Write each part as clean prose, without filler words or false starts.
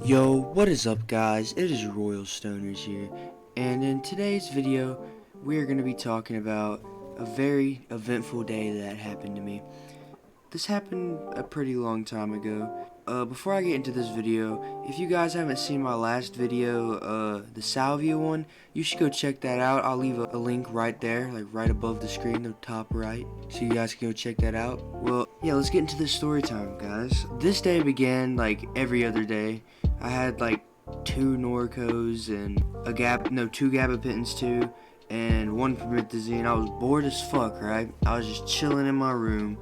Yo, what is up guys? It is Royal Stonerz here, and in today's video, we are going to be talking about a very eventful day that happened to me. This happened a pretty long time ago. Before I get into this video, if you guys haven't seen my last video, the salvia one, you should go check that out. I'll leave a link right there, like right above the screen, the top right, so you guys can go check that out. Well, yeah, let's get into the story time, guys. This day began like every other day. I had like 2 Norcos and two gabapentins too, and 1 promethazine. I was bored as fuck, right? I was just chilling in my room.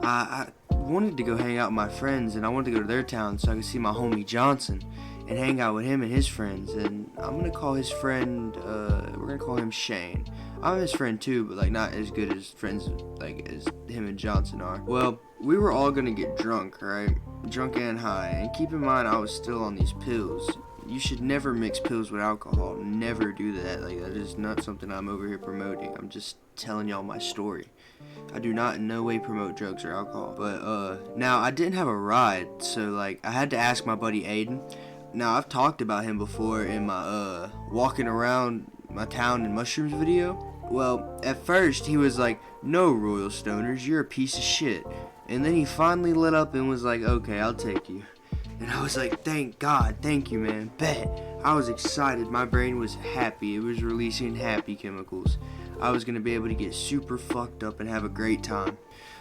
I wanted to go hang out with my friends, and I wanted to go to their town so I could see my homie Johnson and hang out with him and his friends. And I'm gonna call his friend, we're gonna call him Shane. I'm his friend too, but like not as good as friends like as him and Johnson are. Well, we were all gonna get drunk, right? Drunk and high. And keep in mind, I was still on these pills. You should never mix pills with alcohol. Never do that. Like, that is not something I'm over here promoting. I'm just telling y'all my story. I do not in no way promote drugs or alcohol. But, now, I didn't have a ride, so, like, I had to ask my buddy Aiden. Now, I've talked about him before in my, walking around my town in mushrooms video. Well, at first, he was like, "No, Royal Stonerz, you're a piece of shit." And then he finally lit up and was like, "Okay, I'll take you." And I was like, "Thank God, thank you, man, bet." I was excited, my brain was happy, it was releasing happy chemicals. I was going to be able to get super fucked up and have a great time.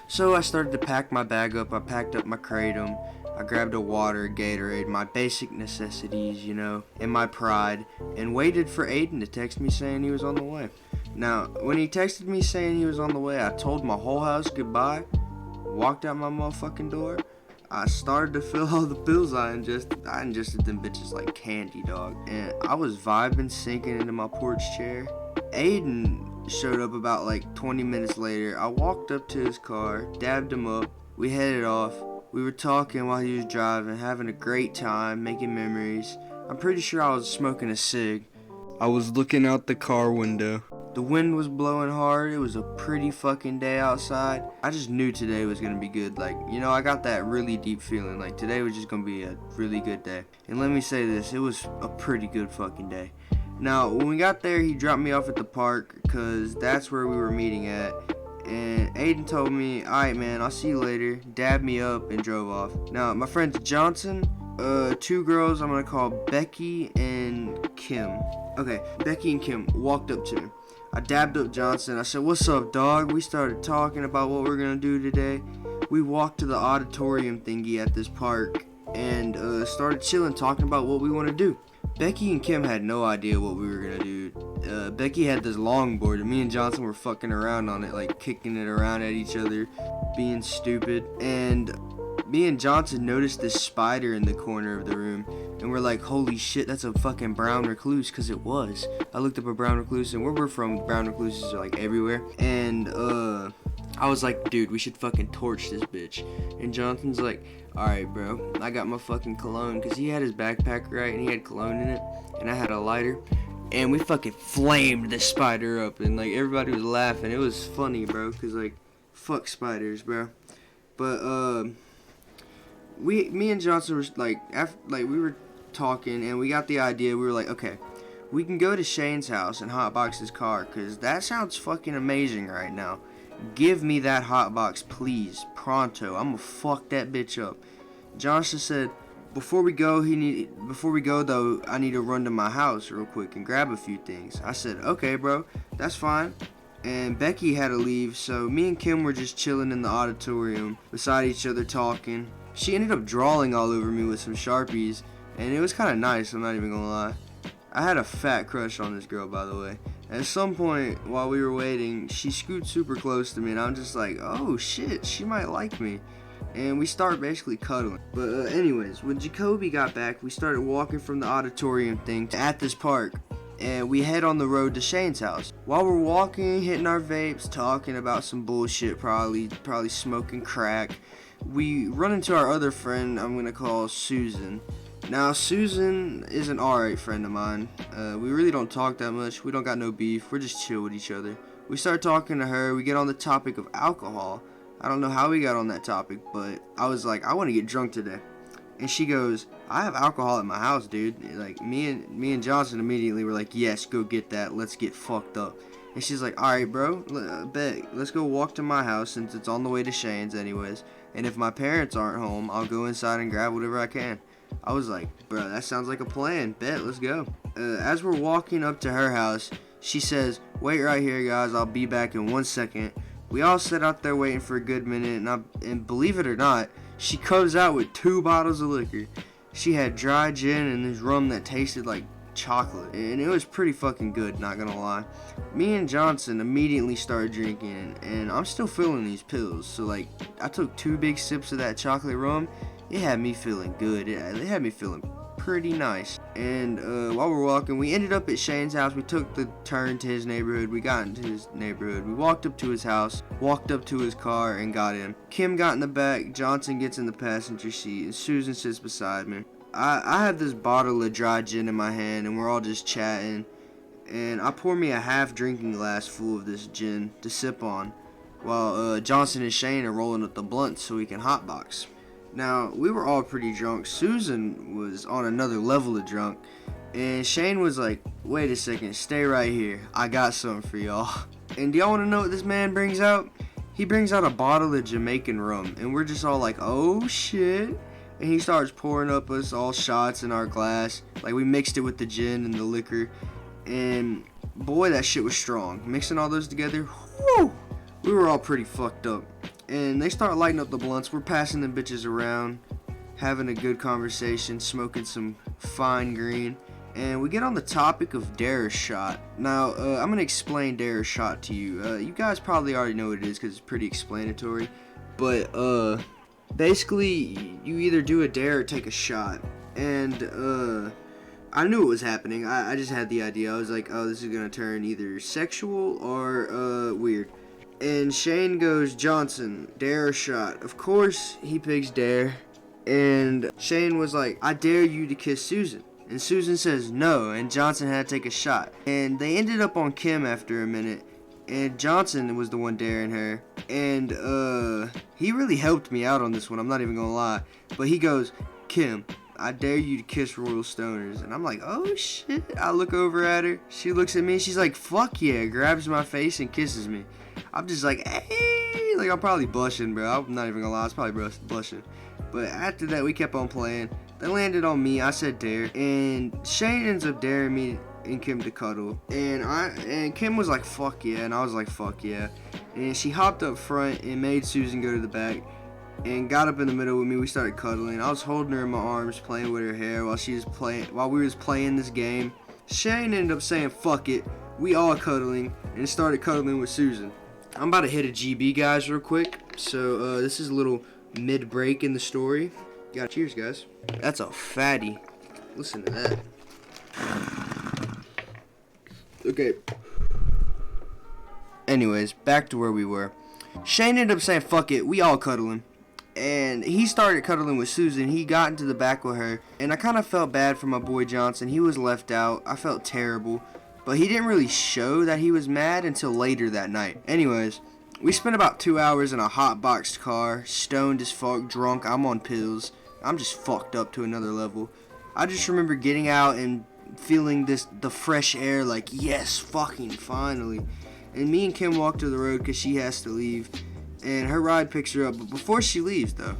So I started to pack my bag up. I packed up my kratom, I grabbed a water, Gatorade, my basic necessities, you know, and my pride, and waited for Aiden to text me saying he was on the way. Now, when he texted me saying he was on the way, I told my whole house goodbye, walked out my motherfucking door. I started to feel all the pills I ingested. I ingested them bitches like candy, dog. And I was vibing, sinking into my porch chair. Aiden showed up about like 20 minutes later. I walked up to his car, dabbed him up. We headed off. We were talking while he was driving, having a great time, making memories. I'm pretty sure I was smoking a cig. I was looking out the car window. The wind was blowing hard. It was a pretty fucking day outside. I just knew today was gonna be good. Like, you know, I got that really deep feeling. Like, today was just gonna be a really good day. And let me say this, it was a pretty good fucking day. Now, when we got there, he dropped me off at the park, because that's where we were meeting at. And Aiden told me, "Alright, man, I'll see you later." Dabbed me up and drove off. Now, my friends Johnson, 2 girls I'm gonna call Becky and Kim. Okay, Becky and Kim walked up to me. I dabbed up Johnson. I said, "What's up, dog?" We started talking about what we're gonna do today. We walked to the auditorium thingy at this park and started chilling, talking about what we want to do. Becky and Kim had no idea what we were gonna do. Becky had this longboard, and me and Johnson were fucking around on it, like kicking it around at each other, being stupid. And me and Johnson noticed this spider in the corner of the room, and we're like, "Holy shit, that's a fucking brown recluse," because it was. I looked up a brown recluse, and where we're from, brown recluses are like everywhere. And I was like, "Dude, we should fucking torch this bitch." And Johnson's like, "Alright, bro, I got my fucking cologne," because he had his backpack, right, and he had cologne in it, and I had a lighter. And we fucking flamed this spider up, and like everybody was laughing. It was funny, bro, because like, fuck spiders, bro. But me and Johnson were we were talking, and we got the idea. We were like, "Okay, we can go to Shane's house and hotbox his car, because that sounds fucking amazing right now. Give me that hotbox, please, pronto. I'm gonna fuck that bitch up." Johnson said, before we go though, I need to run to my house real quick and grab a few things." I said, "Okay, bro, that's fine." And Becky had to leave, so me and Kim were just chilling in the auditorium beside each other talking. She ended up drawing all over me with some Sharpies, and it was kind of nice, I'm not even gonna lie. I had a fat crush on this girl, by the way. At some point, while we were waiting, she scooted super close to me, and I'm just like, "Oh shit, she might like me." And we start basically cuddling. But anyways, when Jacoby got back, we started walking from the auditorium thing at this park, and we head on the road to Shane's house. While we're walking, hitting our vapes, talking about some bullshit, probably smoking crack, we run into our other friend I'm gonna call Susan. Now, Susan is an alright friend of mine. We really don't talk that much. We don't got no beef. We're just chill with each other. We start talking to her. We get on the topic of alcohol. I don't know how we got on that topic, but I was like, "I want to get drunk today." And she goes, I have alcohol at my house, dude. Like, me and Johnson immediately were like, yes, go get that. Let's get fucked up. And she's like, alright, bro, bet. Let's go walk to my house since it's on the way to Shane's anyways. And if my parents aren't home, I'll go inside and grab whatever I can. I was like, bro, that sounds like a plan. Bet, let's go. As we're walking up to her house, she says, wait right here, guys. I'll be back in 1 second. We all sat out there waiting for a good minute, and believe it or not, she comes out with 2 bottles of liquor. She had dry gin and this rum that tasted like chocolate, and it was pretty fucking good, not gonna lie. Me and Johnson immediately started drinking, and I'm still feeling these pills, so like, I took 2 big sips of that chocolate rum. It had me feeling good. It had me feeling pretty nice. And while we're walking, we ended up at Shane's house. We took the turn to his neighborhood. We got into his neighborhood. We walked up to his house, walked up to his car, and got in. Kim got in the back, Johnson gets in the passenger seat, and Susan sits beside me. I have this bottle of dry gin in my hand, and we're all just chatting. And I pour me a half drinking glass full of this gin to sip on, while Johnson and Shane are rolling up the blunts so we can hotbox. Now, we were all pretty drunk. Susan was on another level of drunk. And Shane was like, wait a second, stay right here. I got something for y'all. And do y'all want to know what this man brings out? He brings out a bottle of Jamaican rum. And we're just all like, oh shit. And he starts pouring up us all shots in our glass. Like, we mixed it with the gin and the liquor. And boy, that shit was strong. Mixing all those together, whoo! We were all pretty fucked up. And they start lighting up the blunts. We're passing them bitches around, having a good conversation, smoking some fine green. And we get on the topic of dare shot. Now, I'm going to explain dare shot to you. You guys probably already know what it is because it's pretty explanatory. But, basically, you either do a dare or take a shot. And, I knew it was happening. I just had the idea. I was like, oh, this is going to turn either sexual or, weird. And Shane goes, Johnson, dare or shot. Of course, he picks dare. And Shane was like, I dare you to kiss Susan. And Susan says no, and Johnson had to take a shot. And they ended up on Kim after a minute. And Johnson was the one daring her. And, he really helped me out on this one, I'm not even gonna lie. But he goes, Kim, I dare you to kiss Royal Stonerz. And I'm like, oh shit. I look over at her. She looks at me, she's like, fuck yeah. Grabs my face and kisses me. I'm just like, hey, like I'm probably blushing, bro. I'm not even gonna lie, I was probably blushing. But after that, we kept on playing. They landed on me. I said dare, and Shane ends up daring me and Kim to cuddle. And Kim was like, fuck yeah, and I was like, fuck yeah. And she hopped up front and made Susan go to the back, and got up in the middle with me. We started cuddling. I was holding her in my arms, playing with her hair while we was playing this game. Shane ended up saying fuck it. We all cuddling and started cuddling with Susan. I'm about to hit a GB, guys, real quick. So, this is a little mid-break in the story. Cheers, guys. That's a fatty. Listen to that. Okay. Anyways, back to where we were. Shane ended up saying, fuck it, we all cuddling. And he started cuddling with Susan. He got into the back with her. And I kind of felt bad for my boy Johnson. He was left out. I felt terrible. But he didn't really show that he was mad until later that night. Anyways, we spent about 2 hours in a hot-boxed car, stoned as fuck, drunk. I'm on pills. I'm just fucked up to another level. I just remember getting out and feeling the fresh air, like, yes, fucking finally. And me and Kim walked to the road because she has to leave. And her ride picks her up. But before she leaves, though,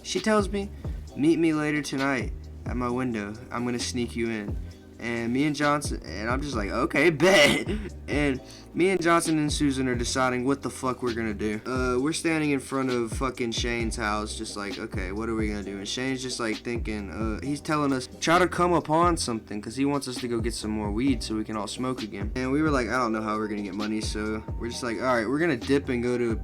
she tells me, meet me later tonight at my window. I'm going to sneak you in. And me and Johnson, and I'm just like, okay, bet. And me and Johnson and Susan are deciding what the fuck we're gonna do. We're standing in front of fucking Shane's house, just like, okay, what are we gonna do? And Shane's just like thinking, he's telling us, try to come upon something, because he wants us to go get some more weed so we can all smoke again. And we were like, I don't know how we're gonna get money, so we're just like, alright, we're gonna dip and go to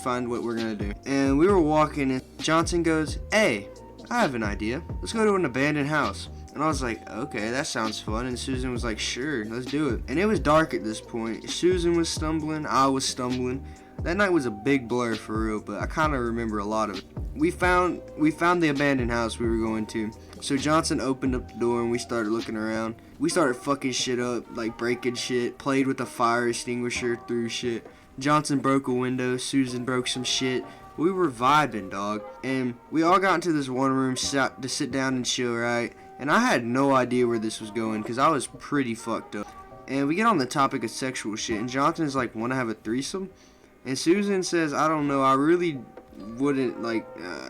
find what we're gonna do. And we were walking, and Johnson goes, hey, I have an idea. Let's go to an abandoned house. And I was like, okay, that sounds fun. And Susan was like, sure, let's do it. And it was dark at this point. Susan was stumbling. I was stumbling. That night was a big blur for real, but I kind of remember a lot of it. We found the abandoned house we were going to. So Johnson opened up the door and we started looking around. We started fucking shit up, like breaking shit. Played with the fire extinguisher through shit. Johnson broke a window. Susan broke some shit. We were vibing, dog. And we all got into this one room to sit down and chill, right? And I had no idea where this was going because I was pretty fucked up. And we get on the topic of sexual shit, and Jonathan's like, want to have a threesome? And Susan says, I don't know, I really wouldn't, like,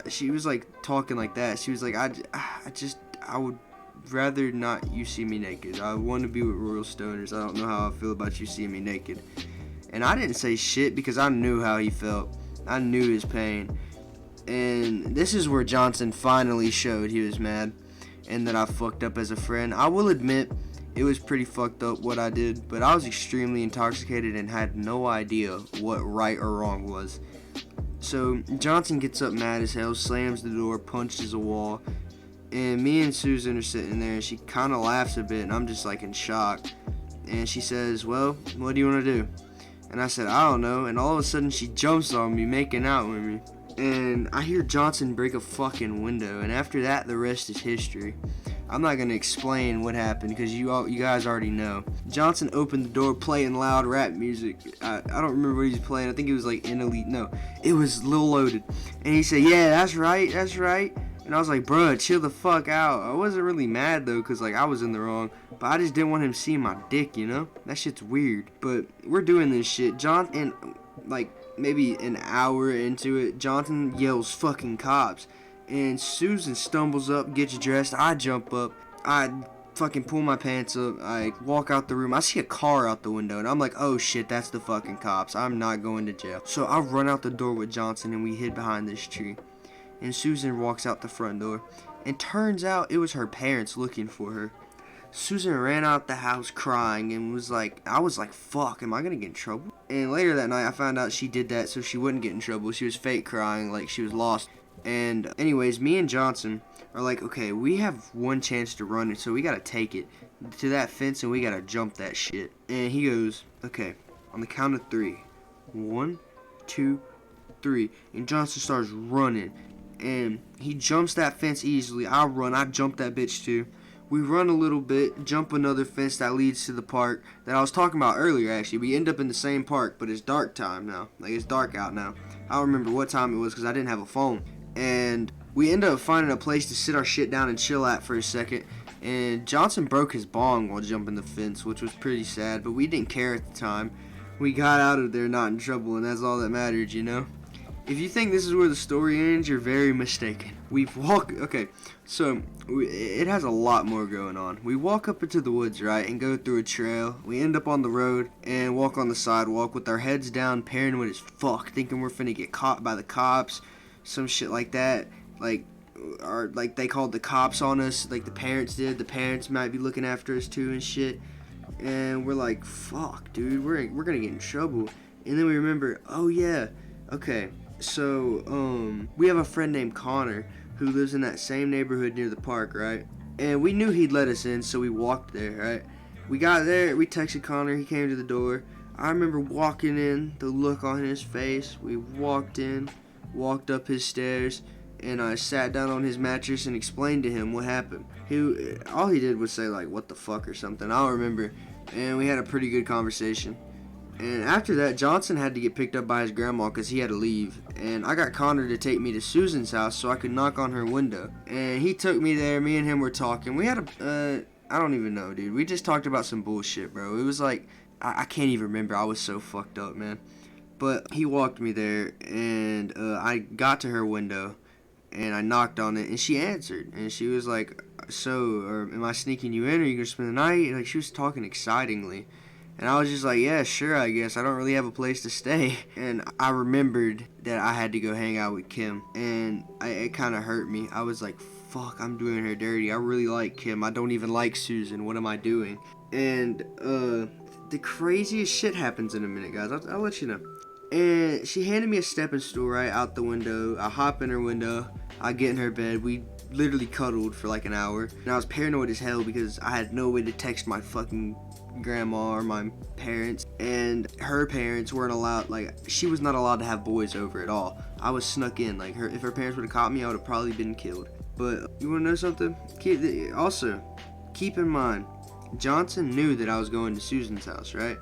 she was like talking like that. She was like, I would rather not you see me naked. I want to be with Royal Stonerz. I don't know how I feel about you seeing me naked. And I didn't say shit because I knew how he felt. I knew his pain. And this is where Johnson finally showed he was mad and that I fucked up as a friend. I will admit it was pretty fucked up what I did, but I was extremely intoxicated and had no idea what right or wrong was. So Johnson gets up mad as hell, slams the door, punches a wall, and me and Susan are sitting there, and she kind of laughs a bit, and I'm just like in shock. And she says, well, what do you want to do? And I said, I don't know. And all of a sudden she jumps on me, making out with me. And I hear Johnson break a fucking window, and after that, the rest is history. I'm not going to explain what happened because you guys already know. Johnson opened the door playing loud rap music. I don't remember what he was playing. I think it was like it was Lil Loaded. And he said, yeah, that's right. And I was like, bruh, chill the fuck out. I wasn't really mad though because like I was in the wrong. But I just didn't want him seeing my dick, you know? That shit's weird. But we're doing this shit. And like maybe an hour into it, Johnson yells fucking cops. And Susan stumbles up, gets dressed. I jump up. I fucking pull my pants up. I walk out the room. I see a car out the window, and I'm like, oh shit, that's the fucking cops. I'm not going to jail. So I run out the door with Johnson, and we hid behind this tree. And Susan walks out the front door. And turns out it was her parents looking for her. Susan ran out the house crying and I was like, fuck, am I gonna get in trouble? And later that night, I found out she did that so she wouldn't get in trouble. She was fake crying like she was lost. And anyways, me and Johnson are like, okay, we have one chance to run it, so we gotta take it to that fence and we gotta jump that shit. And he goes, okay, on the count of 3. 1, 2, 3. And Johnson starts running. And he jumps that fence easily. I run, I jump that bitch too. We run a little bit, jump another fence that leads to the park that I was talking about earlier actually. We end up in the same park, but it's dark time now. Like, it's dark out now. I don't remember what time it was because I didn't have a phone. And we end up finding a place to sit our shit down and chill at for a second. And Johnson broke his bong while jumping the fence, which was pretty sad, but we didn't care at the time. We got out of there not in trouble, and that's all that mattered, you know? If you think this is where the story ends, you're very mistaken. Okay, so it has a lot more going on. We walk up into the woods, right, and go through a trail. We end up on the road and walk on the sidewalk with our heads down, paranoid as fuck, thinking we're finna get caught by the cops, some shit like that. Like they called the cops on us, like the parents did. The parents might be looking after us too and shit. And we're like, fuck, dude, we're gonna get in trouble. And then we remember, oh yeah, okay. So, we have a friend named Connor who lives in that same neighborhood near the park, right? And we knew he'd let us in, so we walked there, right? We got there, we texted Connor, he came to the door. I remember walking in, the look on his face. We walked in, walked up his stairs, and I sat down on his mattress and explained to him what happened. All he did was say, like, what the fuck or something, I don't remember. And we had a pretty good conversation. And after that, Johnson had to get picked up by his grandma because he had to leave. And I got Connor to take me to Susan's house so I could knock on her window. And he took me there. Me and him were talking. We had I don't even know, dude. We just talked about some bullshit, bro. It was like, I can't even remember. I was so fucked up, man. But he walked me there, and I got to her window, and I knocked on it, and she answered. And she was like, so, am I sneaking you in, or are you going to spend the night? Like, she was talking excitingly. And I was just like, yeah, sure, I guess. I don't really have a place to stay. And I remembered that I had to go hang out with Kim. And it kind of hurt me. I was like, fuck, I'm doing her dirty. I really like Kim. I don't even like Susan. What am I doing? And the craziest shit happens in a minute, guys. I'll let you know. And she handed me a stepping stool right out the window. I hop in her window. I get in her bed. We literally cuddled for like an hour. And I was paranoid as hell because I had no way to text my fucking grandma or my parents, and her parents weren't allowed, like, she was not allowed to have boys over at all. I was snuck in, like, if her parents would have caught me, I would have probably been killed. But you want to know something? Keep in mind, Johnson knew that I was going to Susan's house, right?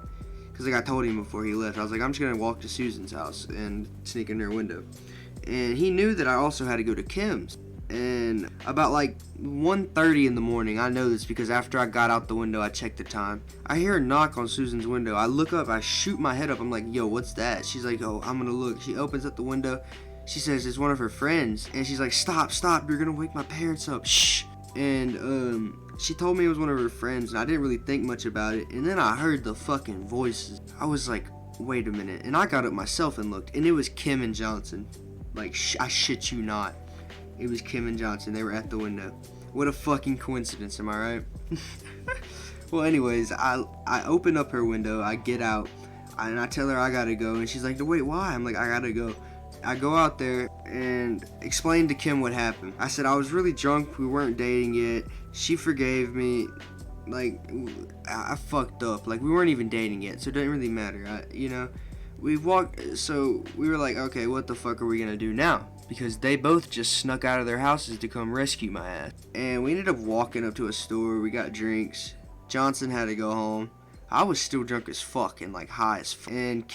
Because like I told him before he left, I was like, I'm just gonna walk to Susan's house and sneak in her window. and he knew that I also had to go to Kim's. And about like 1:30 in the morning, I know this because after I got out the window, I checked the time. I hear a knock on Susan's window. I look up, I shoot my head up. I'm like, yo, what's that? She's like, oh, I'm gonna look. She opens up the window. She says it's one of her friends, and she's like, stop, you're gonna wake my parents up. Shh. And she told me it was one of her friends, and I didn't really think much about it. And then I heard the fucking voices. I was like, wait a minute. And I got up myself and looked, and it was Kim and Johnson. Like, I shit you not. It was Kim and Johnson. They were at the window. What a fucking coincidence, am I right? Well, anyways, I open up her window. I get out, and I tell her I gotta go. And she's like, wait, why? I'm like, I gotta go. I go out there and explain to Kim what happened. I said I was really drunk. We weren't dating yet. She forgave me. Like, I fucked up. Like, we weren't even dating yet, so it didn't really matter. We walked. So we were like, okay, what the fuck are we gonna do now? Because they both just snuck out of their houses to come rescue my ass. And we ended up walking up to a store. We got drinks. Johnson had to go home. I was still drunk as fuck and like high as fuck. And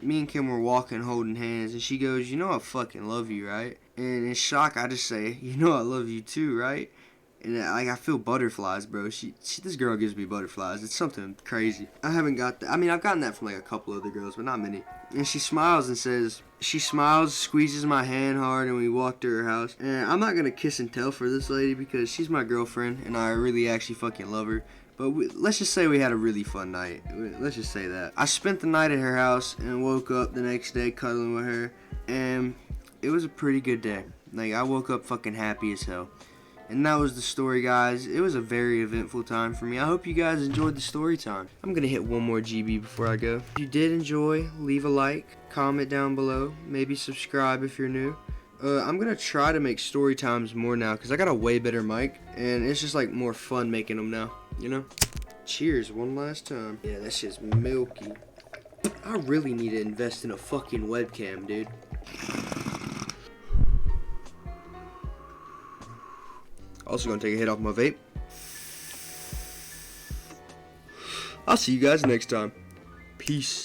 me and Kim were walking holding hands, and she goes, you know I fucking love you, right? And in shock, I just say, you know I love you too, right? And like I feel butterflies, bro. This girl gives me butterflies. It's something crazy. I haven't got that. I mean, I've gotten that from like a couple other girls, but not many. And she smiles and says, squeezes my hand hard, and we walk to her house. And I'm not gonna kiss and tell for this lady because she's my girlfriend, and I really actually fucking love her. But let's just say we had a really fun night. Let's just say that. I spent the night at her house and woke up the next day cuddling with her. And it was a pretty good day. Like, I woke up fucking happy as hell. And that was the story, guys. It was a very eventful time for me. I hope you guys enjoyed the story time. I'm going to hit one more GB before I go. If you did enjoy, leave a like, comment down below, maybe subscribe if you're new. I'm going to try to make story times more now because I got a way better mic. And it's just like more fun making them now. You know? Cheers one last time. Yeah, that shit's milky. I really need to invest in a fucking webcam, dude. Also gonna take a hit off my vape. I'll see you guys next time. Peace.